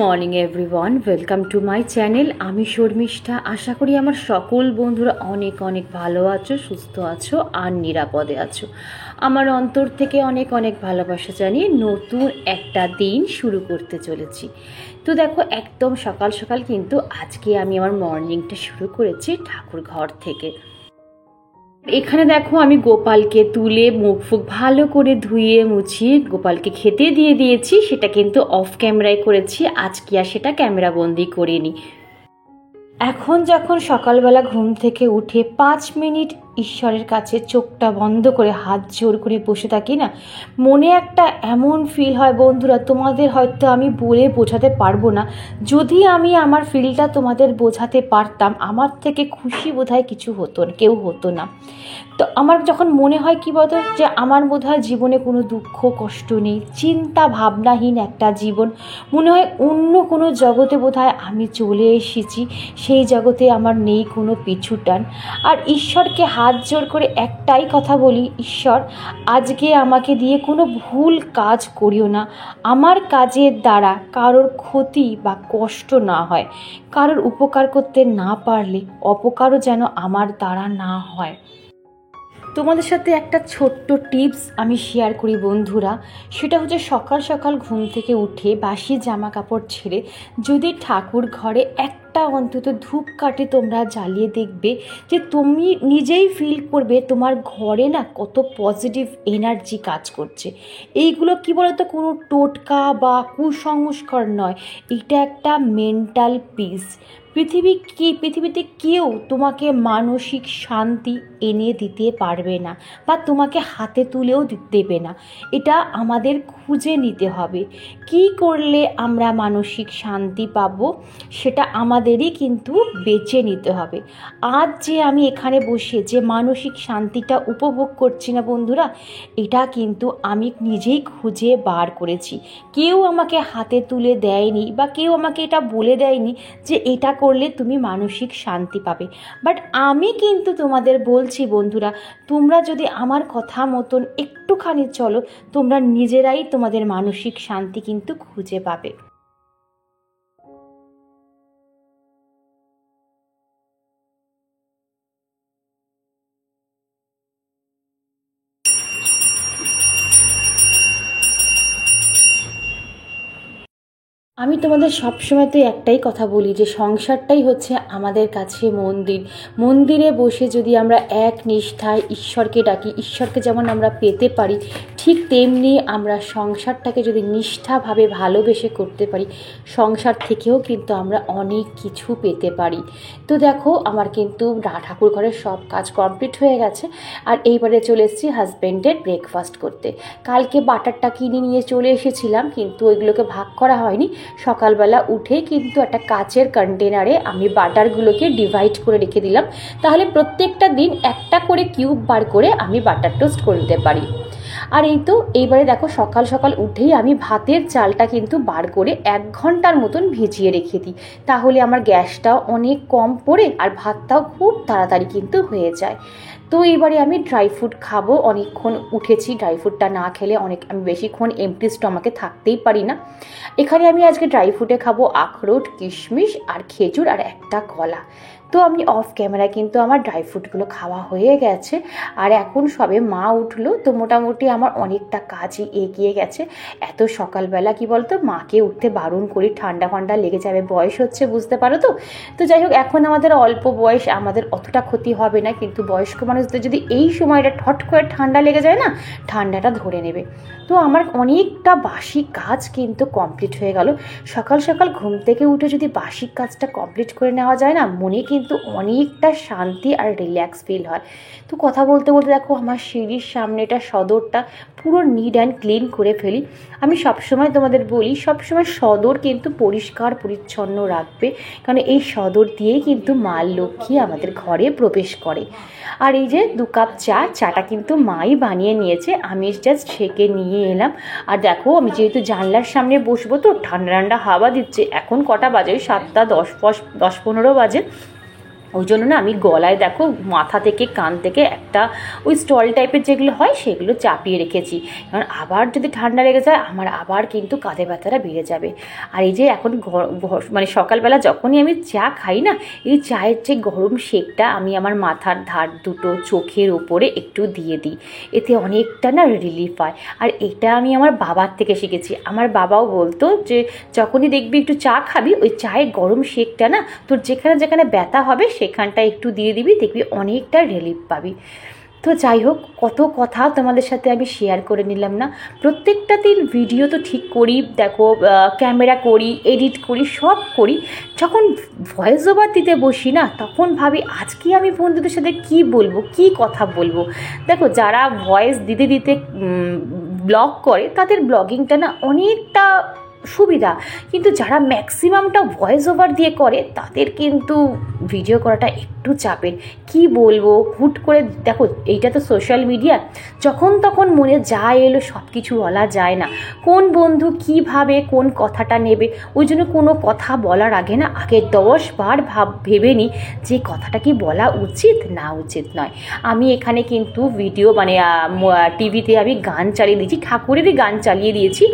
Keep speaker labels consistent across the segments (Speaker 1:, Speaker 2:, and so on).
Speaker 1: Morning everyone, welcome to my channel. আমি শর্মিষ্ঠা। আশা করি আমার সকল বন্ধুরা অনেক অনেক ভালো আছো, সুস্থ আছো আর নিরাপদে আছো। আমার অন্তর থেকে অনেক অনেক ভালোবাসা জানিয়ে নতুন একটা দিন শুরু করতে চলেছি। তো দেখো, একদম সকাল সকাল কিন্তু আজকে আমি আমার মর্নিংটা শুরু করেছি ঠাকুর ঘর থেকে। এখানে দেখো, আমি গোপালকে তুলে মুখ ফুক ভালো করে ধুয়ে মুছিয়ে গোপালকে খেতে দিয়ে দিয়েছি। সেটা কিন্তু অফ ক্যামেরায় করেছি, আজকে আর সেটা ক্যামেরা বন্দি করিনি। এখন যখন সকালবেলা ঘুম থেকে উঠে 5 মিনিট ঈশ্বরের কাছে চোখটা বন্ধ করে হাত জোর করে বসে থাকি না, মনে একটা এমন ফিল হয় বন্ধুরা, তোমাদের হয়তো আমি বলে বোঝাতে পারবো না। যদি আমি আমার ফিলটা তোমাদের বোঝাতে পারতাম, আমার থেকে খুশি বোধহয় কেউ হতো না। তো আমার যখন মনে হয় কি বলতো, যে আমার বোধহয় জীবনে কোনো দুঃখ কষ্ট নেই, চিন্তা ভাবনাহীন একটা জীবন, মনে হয় অন্য কোনো জগতে বোধহয় আমি চলে এসেছি, সেই জগতে আমার নেই কোনো পিছুটান। আর ঈশ্বরকে হাত জোর করে একটাই কথা বলি, ঈশ্বর আজকে আমাকে দিয়ে কোনো ভুল কাজ করিও না। আমার কাজের দ্বারা কারোর ক্ষতি বা কষ্ট না হয়, কারোর উপকার করতে না পারলে অপকারও যেন আমার দ্বারা না হয়। তোমাদের সাথে একটা ছোট্ট টিপস আমি শেয়ার করি বন্ধুরা, সেটা হচ্ছে সকাল সকাল ঘুম থেকে উঠে বাসি জামা কাপড় ছেড়ে যদি ঠাকুর ঘরে একটা অন্তত ধূপকাঠি তোমরা জ্বালিয়ে দেখবে, যে তুমি নিজেই ফিল করবে তোমার ঘরে না কত পজিটিভ এনার্জি কাজ করছে। এইগুলো কি বলতো, কোনো টোটকা বা কুসংস্কার নয়, এটা একটা মেন্টাল পিস। পৃথিবীতে কেউ তোমাকে মানসিক শান্তি এনে দিতে পারবে না, বা তোমাকে হাতে তুলেও দেবে না। এটা আমাদের খুঁজে নিতে হবে। কি করলে আমরা মানসিক শান্তি পাবো, সেটা আমাদেরই কিন্তু বেছে নিতে হবে। আজ যে আমি এখানে বসে যে মানসিক শান্তিটা উপভোগ করছি না বন্ধুরা, এটা কিন্তু আমি নিজেই খুঁজে বার করেছি। কেউ আমাকে হাতে তুলে দেয়নি, বা কেউ আমাকে এটা বলে দেয়নি যে এটা করলে তুমি মানসিক শান্তি পাবে। বাট আমি কিন্তু তোমাদের বলছি বন্ধুরা, তোমরা যদি আমার কথা মতন একটুখানি চলো, তোমরা নিজেরাই তোমাদের মানসিক শান্তি কিন্তু খুঁজে পাবে। আমি তোমাদের সবসময় তো একটাই কথা বলি, যে সংসারটাই হচ্ছে আমাদের কাছে মন্দির। মন্দিরে বসে যদি আমরা এক নিষ্ঠায় ঈশ্বরকে ডাকি, ঈশ্বরকে যেমন আমরা পেতে পারি, ঠিক তেমনি আমরা সংসারটাকে যদি নিষ্ঠাভাবে ভালোবেসে করতে পারি, সংসার থেকেও কিন্তু আমরা অনেক কিছু পেতে পারি। তো দেখো, আমার কিন্তু ঠাকুর ঘরের সব কাজ কমপ্লিট হয়ে গেছে, আর এইবারে চলে এসেছি হাজব্যান্ডের ব্রেকফাস্ট করতে। কালকে বাটারটা কিনে নিয়ে চলে এসেছিলাম, কিন্তু ওইগুলোকে ভাগ করা হয়নি। সকালবেলা উঠে কিন্তু একটা কাচের কন্টেনারে আমি বাটারগুলোকে ডিভাইড করে রেখে দিলাম, তাহলে প্রত্যেকটা দিন একটা করে কিউব বার করে আমি বাটার টোস্ট করে দিতে পারি। আর এই তো এইবারে দেখো, সকাল সকাল উঠেই আমি ভাতের চালটা কিন্তু বার করে 1 ঘন্টার মতন ভিজিয়ে রেখে দিই, তাহলে আমার গ্যাসটাও অনেক কম পড়ে আর ভাতটাও খুব তাড়াতাড়ি কিন্তু হয়ে যায়। তো এবারে আমি ড্রাই ফ্রুট খাবো, অনেকক্ষণ উঠেছি, ড্রাই ফ্রুটটা না খেলে আমি বেশিক্ষণ এমটি স্টমাকে থাকতেই পারি না। এখানে আমি আজকে ড্রাই ফ্রুটে খাবো আখরোট, কিশমিশ আর খেজুর আর একটা কলা। তো আমি অফ ক্যামেরায় কিন্তু আমার ড্রাই ফ্রুটগুলো খাওয়া হয়ে গেছে, আর এখন সবে মা উঠলো, তো মোটামুটি আমার অনেকটা কাজই এগিয়ে গেছে। এত সকালবেলা কি বলতো, মাকে উঠতে বারণ করি, ঠান্ডা ফান্ডা লেগে যাবে, বয়স হচ্ছে, বুঝতে পারো তো। তো যাই হোক, এখন আমাদের অল্প বয়স, আমাদের অতটা ক্ষতি হবে না, কিন্তু বয়স্ক মানুষদের যদি এই সময়টা ঠট করে ঠান্ডা লেগে যায় না, ঠান্ডাটা ধরে নেবে। তো আমার অনেকটা বাসি কাজ কিন্তু কমপ্লিট হয়ে গেল। সকাল সকাল ঘুম থেকে উঠে যদি বাসি কাজটা কমপ্লিট করে নেওয়া যায় না, মনে কিন্তু অনেকটা শান্তি আর রিল্যাক্স ফিল হয়। তো কথা বলতে বলতে দেখো, আমার সিঁড়ির সামনেটা সদরটা পুরো নিট অ্যান্ড ক্লিন করে ফেলি। আমি সবসময় তোমাদের বলি, সবসময় সদর কিন্তু পরিষ্কার পরিচ্ছন্ন রাখবে, কারণ এই সদর দিয়েই কিন্তু মা লক্ষ্মী আমাদের ঘরে প্রবেশ করে। আর এই যে 2 কাপ চাটা কিন্তু মাই বানিয়ে নিয়েছে, আমি জাস্ট ছেঁকে নিয়ে এলাম। আর দেখো, আমি যেহেতু জানলার সামনে বসবো, তো ঠান্ডা ঠান্ডা হাওয়া দিচ্ছে। এখন কটা বাজে, 7টা 10 15 বাজে। ওই জন্য না আমি গলায় দেখো মাথা থেকে কান থেকে একটা ওই স্টল টাইপের যেগুলো হয় সেগুলো চাপিয়ে রেখেছি, কারণ আবার যদি ঠান্ডা লেগে যায় আমার আবার কিন্তু কাঁধে ব্যথাটা বেড়ে যাবে। আর এই যে এখন মানে সকালবেলা যখনই আমি চা খাই না, এই চায়ের যে গরম শেকটা আমি আমার মাথার ধার দুটো চোখের ওপরে একটু দিয়ে দিই, এতে অনেকটা না রিলিফ হয়। আর এটা আমি আমার বাবার থেকে শিখেছি। আমার বাবাও বলতো যে যখনই দেখবি একটু চা খাবি, ওই চায়ের গরম শেকটা না তোর যেখানে যেখানে ব্যথা হবে সেখানটা একটু দিয়ে দিবি, দেখবি অনেকটা রিলিফ পাবি। তো যাই হোক, কত কথা তোমাদের সাথে আমি শেয়ার করে নিলাম না। প্রত্যেকটা দিন ভিডিও তো ঠিক করি, দেখো ক্যামেরা করি, এডিট করি, সব করি। যখন ভয়েস ওভার দিতে বসি না, তখন ভাবি আজকে আমি বন্ধুদের সাথে কি বলবো, কি কথা বলবো। দেখো যারা ভয়েস দিতে দিতে ব্লগ করে তাদের ব্লগিংটা না অনেকটা সুবিধা, কিন্তু যারা ম্যাক্সিমামটা ভয়েস ওভার দিয়ে করে তাদের কিন্তু ভিডিও করাটা একটু চাপের। কি বলবো, হুট করে দেখো এইটা তো সোশ্যাল মিডিয়া, যখন তখন মনে যা এলো সব কিছু বলা যায় না। কোন বন্ধু কিভাবে কোন কথাটা নেবে, ওই জন্য কোনো কথা বলার আগে না আগে 10 বার ভেবে নিই যে কথাটা কি বলা উচিত না উচিত নয়। আমি এখানে কিন্তু ভিডিও মানে টিভিতে আমি গান চালিয়ে দিয়েছি, ঠাকুরেরই গান চালিয়ে দিয়েছি।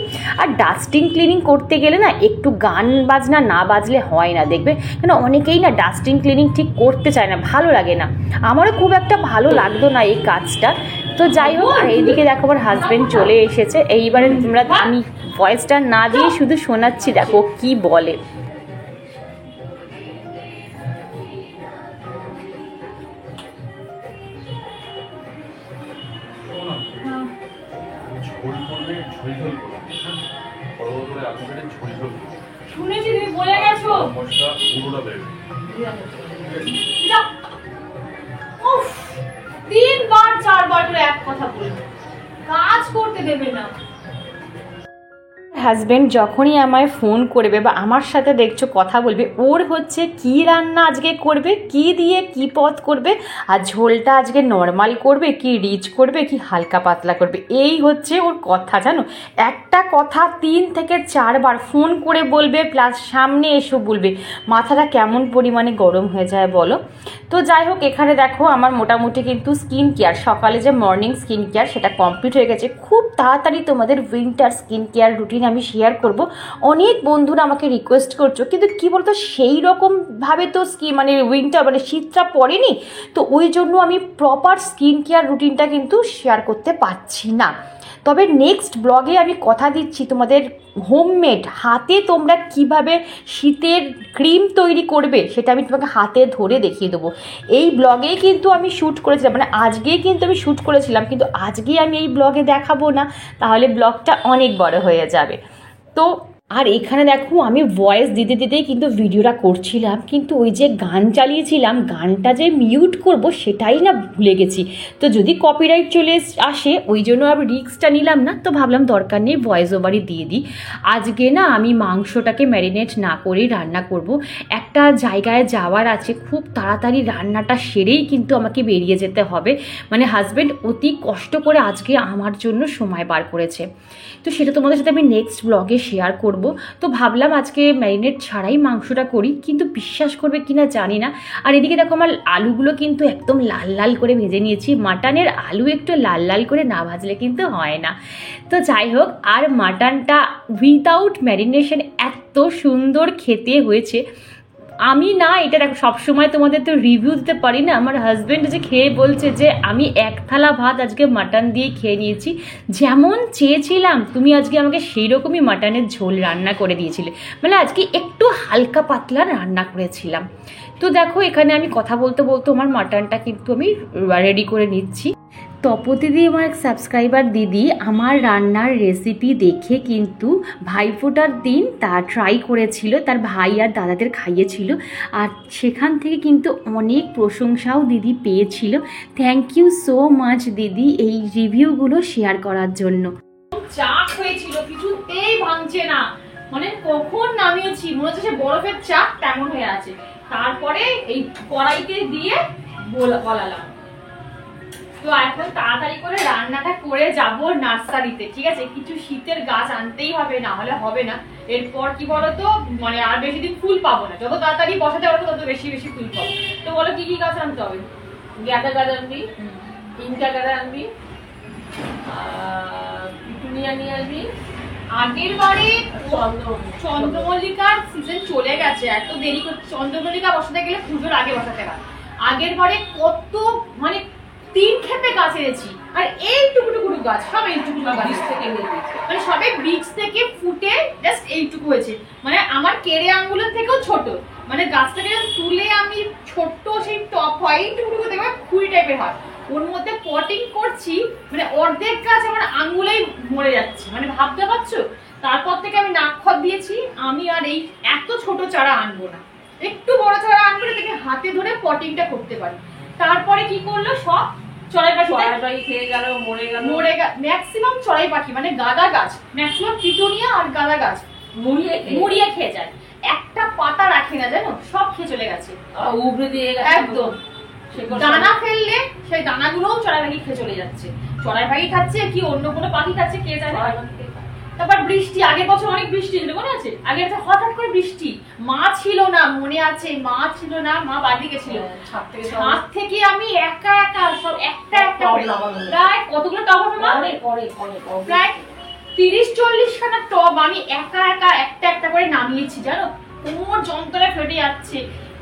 Speaker 1: আর ডাস্টিং ক্লিনিং করতে গেলে না একটু গান বাজনা না বাজলে হয় না, দেখবে কেন অনেকেই না ডাস্টিং ক্লিনিং ঠিক করতে চায় না, ভালো লাগে না। আমারও খুব একটা ভালো লাগতো না এই কাজটা। তো যাই হোক, আর এইদিকে দেখো আমার হাজব্যান্ড চলে এসেছে। এইবারে আমি ভয়েসটা না দিয়ে শুধু শোনাচ্ছি, দেখো কি বলে। শুনেছি তুমি বলে গেছো তিনবার চারবার করে এক কথা বলবে, কাজ করতে দেবে না। হাজব্যান্ড যখনই আমায় ফোন করবে বা আমার সাথে দেখছো কথা বলবে, ওর হচ্ছে কি রান্না আজকে করবে, কি দিয়ে কি পদ করবে, আর ঝোলটা আজকে নর্মাল করবে কি রিচ করবে কি হালকা পাতলা করবে, এই হচ্ছে ওর কথা। জানো, একটা কথা 3 থেকে 4 বার ফোন করে বলবে, প্লাস সামনে এসে বলবে। মাথাটা কেমন পরিমাণে গরম হয়ে যায় বলো। তো যাই হোক, এখানে দেখো আমার মোটামুটি কিন্তু স্কিন কেয়ার, সকালে যে মর্নিং স্কিন কেয়ার সেটা কমপ্লিট হয়ে গেছে। খুব তাড়াতাড়ি তোমাদের উইন্টার স্কিন কেয়ার রুটিন আমি শেয়ার করব। অনেক বন্ধুরা আমাকে রিকোয়েস্ট করছো, কিন্তু কি বলতো সেই রকমভাবে তো মানে উইন্টার মানে শীতটা পড়েনি, তো ওই জন্য আমি প্রপার স্কিন কেয়ার রুটিনটা কিন্তু শেয়ার করতে পারছি না। তবে নেক্সট ব্লগে আমি কথা দিচ্ছি তোমাদের হোমমেড হাতে তোমরা কিভাবে শীতের ক্রিম তৈরি করবে সেটা আমি তোমাকে হাতে ধরে দেখিয়ে দেবো। এই ব্লগেই কিন্তু আমি শ্যুট করেছিলাম, মানে আজকেই কিন্তু আমি শ্যুট করেছিলাম, কিন্তু আজকেই আমি এই ব্লগে দেখাবো না, তাহলে ব্লগটা অনেক বড় হয়ে যাবে। তো আর এখানে দেখো আমি ভয়েস দিতে দিতেই কিন্তু ভিডিওটা করছিলাম, কিন্তু ওই যে গান চালিয়েছিলাম গানটা যে মিউট করব সেটাই না ভুলে গেছি। তো যদি কপিরাইট চলে আসে ওই জন্য আমি রিস্কটা নিলাম না, তো ভাবলাম দরকার নেই ভয়েস ওভারই দিয়ে দিই। আজকে না আমি মাংসটাকে ম্যারিনেট না করেই রান্না করব। একটা জায়গায় যাওয়ার আছে, খুব তাড়াতাড়ি রান্নাটা সেরেই কিন্তু আমাকে বেরিয়ে যেতে হবে। মানে হাজব্যান্ড অতি কষ্ট করে আজকে আমার জন্য সময় বার করেছে, তো সেটা তোমাদের সাথে আমি নেক্সট ব্লগে শেয়ার করব। তো ভাবলাম আজকে ম্যারিনেট ছাড়াই মাংসটা করি, কিন্তু বিশ্বাস করবে কিনা জানি না। আর এদিকে দেখো আমার আলুগুলো কিন্তু একদম লাল লাল করে ভেজে নিয়েছি। মাটনের আলু একটু লাল লাল করে না ভাজলে কিন্তু হয় না। তো যাই হোক, আর মাটনটা উইদাউট ম্যারিনেশন এত সুন্দর খেতে হয়েছে। আমি না এটা দেখো সবসময় তোমাদের তো রিভিউ দিতে পারি না, আমার হাজব্যান্ড যে খেয়ে বলছে যে আমি 1 থালা ভাত আজকে মাটন দিয়ে খেয়ে নিয়েছি, যেমন চেয়েছিলাম তুমি আজকে আমাকে সেই রকমই মাটনের ঝোল রান্না করে দিয়েছিলে, মানে আজকে একটু হালকা পাতলা রান্না করেছিলাম। তো দেখো এখানে আমি কথা বলতে বলতে আমার মাটনটা কিন্তু আমি রেডি করে নিচ্ছি। তপতি দি আমার এক সাবস্ক্রাইবার দিদি আমার রান্নার রেসিপি দেখে কিন্তু ভাইফোঁটার দিন তা ট্রাই করেছিল, তার ভাই আর দাদাদের খাইয়েছিল, আর সেখান থেকে কিন্তু অনেক প্রশংসাও দিদি পেয়েছিল। থ্যাংক ইউ সো মাচ দিদি এই রিভিউগুলো শেয়ার করার জন্য। চাক হয়েছিল, কিছুতেই ভাঙছে না, মানে কখন নামিয়েছি মনে হচ্ছে সে বরফের চাক তেমন হয়ে আছে। তারপরে এই কড়াইতে দিয়ে বলালাম।
Speaker 2: তো এখন তাড়াতাড়ি করে রান্নাটা করে যাব নার্সারিতে, ঠিক আছে? কিছু শীতের গাছ আনতেই হবে, না হলে হবে না। এরপর কি বলতো, মানে আর বেশি দিন ফুল পাবো না, যত তাড়াতাড়ি বসাতে পারবো তত বেশি বেশি ফুল পাবো। তো বলো কি কি গাছ আনতে হবে?
Speaker 3: গাঁদা গাঁদা আনবি, ইনকা গাঁদা আনবি, পিটুনিয়া নিয়ে আসবি।
Speaker 2: আগের বারে চন্দ্রমল্লিকার সিজন চলে গেছে, এত দেরি করে চন্দ্রমল্লিকা বসাতে গেলে পুজোর আগে বসাতে হয়। আগের বারে কত মানে 3 ক্ষেপে গাছ এনেছি, আর এইটুকু গাছ, সব এইটুকু গাছ থেকে মানে সবে বীজ থেকে ফুটে জাস্ট এইটুকু হয়েছে, মানে আমার কেড়ে আঙ্গুলের থেকেও ছোট। মানে গাছটাকে তুলে আমি ছোট্ট সেই টপ হয় এইটুকু দেখবে খুঁড়ি টাইপের হয়, ওর মধ্যে পটিং করছি, মানে অর্ধেক গাছ আমার আঙ্গুলেই মরে যাচ্ছে, মানে ভাবতে পারছো? তারপর থেকে আমি নাক দিয়েছি, আমি আর এই এত ছোট চারা আনবো না, একটু বড় চারা আনবো থেকে হাতে ধরে পটিংটা করতে পারি। তারপরে কি করলো, সব চড়াই পাখি
Speaker 3: খেয়ে গেল, মরে গেল,
Speaker 2: ম্যাক্সিমাম চড়াই পাখি, মানে গাঁদা গাছ, ম্যাক্সিমাম পিটুনিয়া আর গাঁদা গাছ মুড়িয়ে খেয়ে যায়, একটা পাতা রাখে না জানো, সব খেয়ে চলে গেছে,
Speaker 3: উবড়ে দিয়ে
Speaker 2: একদম। দানা ফেললে সেই দানাগুলোও চড়াই পাখি খেয়ে চলে যাচ্ছে, চড়াই পাখি খাচ্ছে কি অন্য কোনো পাখি খাচ্ছে কে জানে। তারপর বৃষ্টি, আগের বছর অনেক বৃষ্টি ছিল, মনে আছে? আগের বছর হঠাৎ করে বৃষ্টি, মা ছিল না, মনে আছে? মা ছিল না, মা বাড়ি গেছিল, ছাদ থেকে আমি একা সব একটা প্রায় কতগুলো টব হবে মা? প্রায় 30-40 খানা টব আমি একা একটা করে নামিয়েছি, জানো? কোমর যন্ত্রণা ফেটে যাচ্ছে,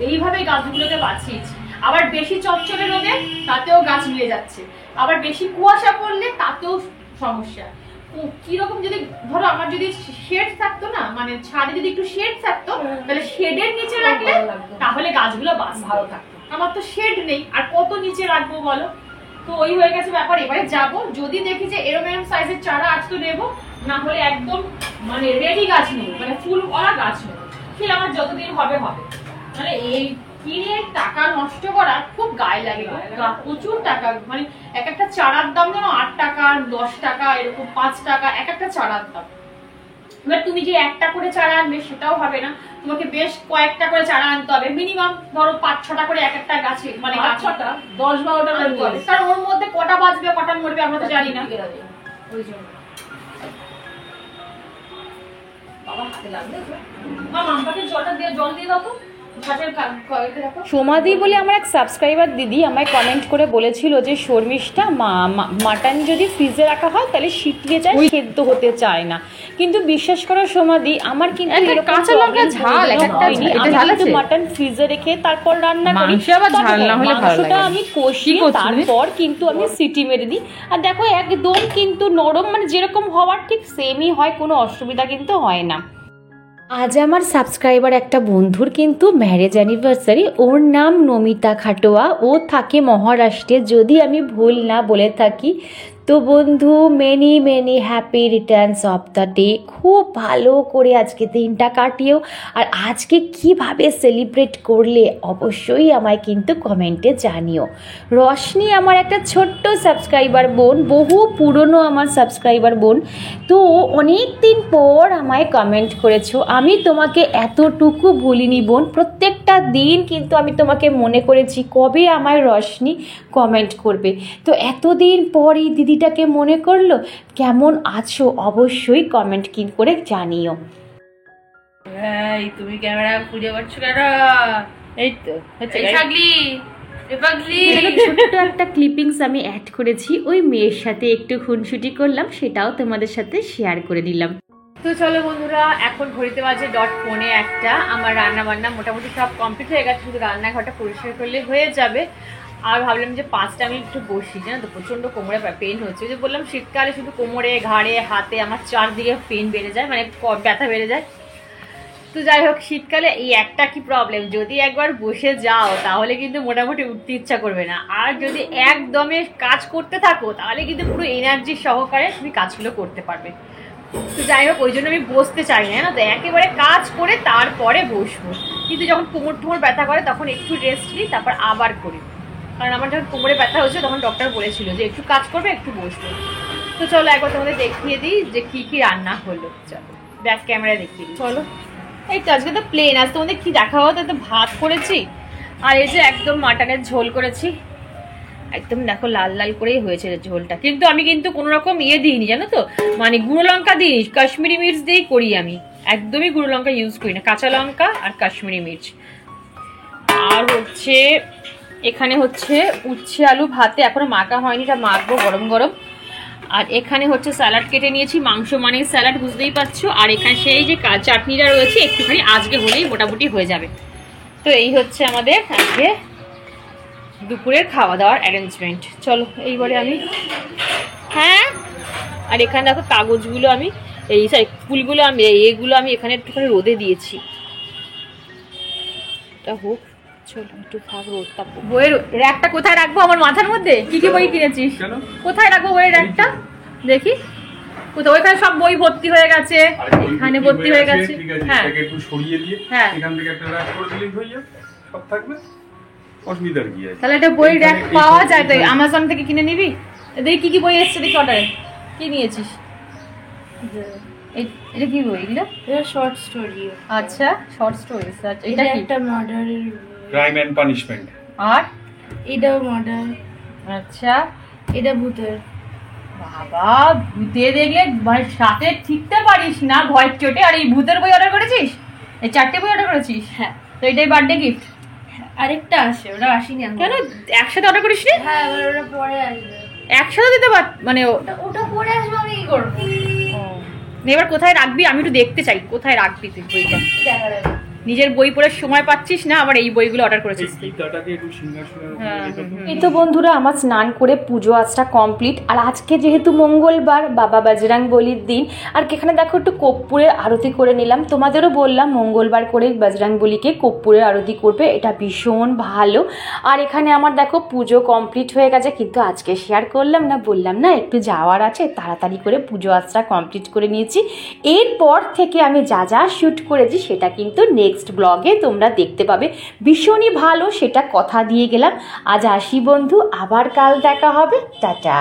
Speaker 2: এইভাবে গাছগুলোকে বাঁচিয়েছি। আবার বেশি চচ্চড়ে রোদে তাতেও গাছ মিলে যাচ্ছে, আবার বেশি কুয়াশা পড়লে তাতেও সমস্যা। কিরকম, যদি ধরো আমার যদি শেড থাকতো না, মানে ছাদে যদি একটু শেড থাকতো, তাহলে শেডের নিচে রাখলে তাহলে গাছগুলো ভালো থাকতো। আমার তো শেড নেই, আর কত নিচে রাখবো বলো? তো ওই হয়ে গেছে ব্যাপার। এবারে যাব, যদি দেখি যে এরকম সাইজের চারা আজ তো নেবো, না হলে একদম মানে রেডি গাছ নেবো, মানে ফুলওয়ালা গাছ নেবো, সে আমার যতদিন হবে। মানে এই কিনে টাকা নষ্ট করা খুব গায়ে লাগে, প্রচুর টাকা। মানে এক একটা চারার দাম যেন 8 টাকা, 10 টাকা, এরকম 5 টাকা এক একটা চারার দাম। এবার তুমি যে একটা করে চারা আনবে সেটাও হবে না, তোমাকে বেশ কয়েকটা করে চারা আনতে হবে, মিনিমাম ধরো 5-6টা করে এক একটা গাছে, মানে
Speaker 3: 10-12টা আনতে হবে,
Speaker 2: কারণ ওর মধ্যে কটা বাঁচবে কটা মরবে আমরা তো জানি না। ওই জন্য বাবা হাতে লাগবে, মা মাম্পাকে জল দিয়ে দাও তো।
Speaker 1: সোমাদি বলে আমার এক সাবস্ক্রাইবার দিদি আমায় কমেন্ট করে বলেছিল যে শর্মিষ্ঠা মাটন যদি ফ্রিজে রাখা হয় তাহলে সিটিয়ে যায়, সেদ্ধ হতে চায় না। কিন্তু বিশ্বাস করো সোমাদি, আমার কিন্তু
Speaker 4: কাঁচা লঙ্কা ঝাল
Speaker 1: আমি মাটন ফ্রিজে রেখে তারপর রান্না করি, মাংসটা আমি কষিয়ে তারপর কিন্তু আমি সিটি মেরে দিই, আর দেখো একদম কিন্তু নরম, মানে যেরকম হওয়ার ঠিক সেমই হয়, কোনো অসুবিধা কিন্তু হয় না। আজ আমার সাবস্ক্রাইবার একটা বন্ধুর কিন্তু ম্যারেজ অ্যানিভার্সারি, ওর নাম নমিতা খাটোয়া, ও থাকে মহারাষ্ট্রে যদি আমি ভুল না বলে থাকি। তো বন্ধু, many happy Returns of the day. খুব ভালো করে আজকে দিনটা কাটিও, আর আজকে কিভাবে সেলিব্রেট করলে অবশ্যই আমায় কিন্তু কমেন্টে জানিও। রশনি আমার একটা ছোট্ট সাবস্ক্রাইবার বোন, বহু পুরনো আমার সাবস্ক্রাইবার বোন, তো অনেক দিন পর আমায় কমেন্ট করেছো। আমি তোমাকে এতটুকু ভুলিনি বোন, প্রত্যেকটা দিন কিন্তু আমি তোমাকে মনে করেছি কবে আমায় রশনি কমেন্ট করবে। তো এতদিন পর এই দিদিটাকে মনে করলো। কেমন আছো অবশ্যই কমেন্ট করে জানিও।
Speaker 3: এই তুমি ক্যামেরা খুঁজে পাচ্ছ কেন?
Speaker 4: এই তো
Speaker 1: ছোট্ট একটা ক্লিপিংস আমি অ্যাড করেছি, ওই মেয়ের সাথে একটু খুনসুটি করলাম, সেটাও তোমাদের সাথে শেয়ার করে দিলাম।
Speaker 2: তো চলো বন্ধুরা, এখন ঘড়িতে বাজে 1:45। আমার রান্না বান্না মোটামুটি সব কমপ্লিট হয়ে গেছে, শুধু রান্নাঘরটা পরিষ্কার করলে হয়ে যাবে। আর ভাবলাম যে 5টা মিনিট একটু বসি, জানো তো প্রচণ্ড কোমরে পেন হচ্ছে। যে বললাম শীতকালে শুধু কোমরে, ঘাড়ে, হাতে আমার চারদিকে পেন বেড়ে যায়, মানে ব্যথা বেড়ে যায়। তো যাই হোক, শীতকালে এই একটা কি প্রবলেম, যদি একবার বসে যাও তাহলে কিন্তু মোটামুটি উঠতে ইচ্ছা করবে না, আর যদি একদমে কাজ করতে থাকো তাহলে কিন্তু পুরো এনার্জি সহকারে তুমি কাজগুলো করতে পারবে। তো যাই হোক, ওই জন্য আমি বসতে চাই না, তো একেবারে কাজ করে তারপরে বসবো। কিন্তু যখন কোমর ব্যথা করে তখন একটু রেস্ট নিই, তারপর আবার করি। কারণ আমার যখন কোমরে ব্যথা হয়েছে তখন ডক্টর বলেছিল যে একটু কাজ করবে, একটু বসবো। তো চলো একবার তোমাদের দেখিয়ে দিই যে কি রান্না হলো। চলো ব্যাক ক্যামেরা দেখিয়ে দিই। চলো, এই তো আজকে তো প্লেন, আজ তোমাদের কি দেখা হতো, তো ভাত করেছি, আর এই যে একদম মাটনের ঝোল করেছি,
Speaker 1: একদম দেখো লাল লাল করেই হয়েছে ঝোলটা, কিন্তু আমি কিন্তু কোনো রকম ইয়ে দিইনি জানো তো, মানে গুঁড়ো লঙ্কা দিই, কাশ্মীরি মির্চ দিয়েই করি আমি, একদমই গুঁড়ো লঙ্কা ইউজ করি না, কাঁচা লঙ্কা আর কাশ্মীরি মির্চ। আর হচ্ছে এখানে হচ্ছে উচ্ছে আলু ভাতে এখনো মাখা হয়নি, এটা মাখবো গরম গরম। আর এখানে হচ্ছে স্যালাড কেটে নিয়েছি, মাংস মানে স্যালাড বুঝতেই পারছো। আর এখানে সেই যে চাটনিটা রয়েছে একটুখানি আজকে হলেই মোটামুটি হয়ে যাবে। তো এই হচ্ছে আমাদের আজকে দুপুরের খাওয়া দাওয়ার অ্যারেঞ্জমেন্ট। চলো এইবারে আমি, হ্যাঁ, আর এখানে দেখো কাগজগুলো আমি এই ফুলগুলো আমি এইগুলো আমি এখানে একটুখানি রোদে দিয়েছি, এটা হোক, চলো একটু থাক রোদটা। বইয়ের র্যাকটা কোথায় রাখবো? আমার মাথার মধ্যে কি কি বই কিনেছিস? কোথায় রাখবো বইয়ের র্যাকটা? দেখি কোথায়, ওইখানে সব বই ভর্তি হয়ে গেছে, এখানে ভর্তি হয়ে গেছে। হ্যাঁ
Speaker 5: একটু সরিয়ে দিয়ে এখান থেকে একটা র‍্যাক করে দিলেই হয়ে যাবে, সব থাকবে, অসুবিধার কি আছে?
Speaker 2: তাহলে একটা বই র্যাক পাওয়া যায় তো, অ্যামাজন থেকে কিনে নিবি। দেখি কি কি বই এসছে, দেখি অর্ডারে কি নিয়েছিস। এটা কি বই এগুলো?
Speaker 3: এটা শর্ট স্টোরি।
Speaker 2: আচ্ছা শর্ট স্টোরিজ। আচ্ছা
Speaker 3: এটা
Speaker 2: এটা কি?
Speaker 3: একটা মার্ডারের।
Speaker 5: Crime and punishment.
Speaker 2: আর
Speaker 3: এটাও মার্ডার।
Speaker 2: আচ্ছা
Speaker 3: এটা ভূতের।
Speaker 2: বাবা, ভূতে দেখলে মানে সাথে ঠিকতে পারিস না ভয়ের চোটে। আর এই ভূতের বই অর্ডার করেছিস? এই 4টে বই অর্ডার করেছিস?
Speaker 3: হ্যাঁ।
Speaker 2: তো এটাই বার্থডে গিফট?
Speaker 3: আরেকটা আছে, ওটা আসেনি এখন।
Speaker 2: কেন একসাথে অর্ডার করিস নি?
Speaker 3: হ্যাঁ, এবার ওটা পরে আসবে।
Speaker 2: একসাথে দিতে পার মানে
Speaker 3: ওটা পরে আসবে, আমি কি করবো?
Speaker 2: এবার কোথায় রাখবি? আমি একটু দেখতে চাই কোথায় রাখবি তুই বইটা।
Speaker 3: দেখা যাবে।
Speaker 2: নিজের বই পড়ার সময় পাচ্ছিস না, আবার এই বইগুলো অর্ডার করেছিস তুই।
Speaker 5: গীতাটাকে একটু সিংহাসনের উপরে
Speaker 2: হ্যাঁ,
Speaker 5: রেখে দাও।
Speaker 1: এই তো বন্ধুরা আমার স্নান করে পুজো আজটা কমপ্লিট। আর আজকে যেহেতু মঙ্গলবার, বাবা বজরং বলির দিন, আর এখানে দেখো একটু কর্পূরের আরতি করে নিলাম। তোমাদেরও বললাম মঙ্গলবার করে বজরং বলিকে কর্পূরের আরতি করবে, এটা ভীষণ ভালো। আর এখানে আমার দেখো পুজো কমপ্লিট হয়ে গেছে, কিন্তু আজকে শেয়ার করলাম না, বললাম না একটু যাওয়ার আছে, তাড়াতাড়ি করে পুজো আজটা কমপ্লিট করে নিয়েছি। এরপর থেকে আমি যা যা শ্যুট করেছি সেটা কিন্তু নেক্সট ব্লগে তোমরা দেখতে পাবে, ভীষণই ভালো, সেটা কথা দিয়ে গেলাম। আজ আসি বন্ধু, আবার কাল দেখা হবে, টাটা।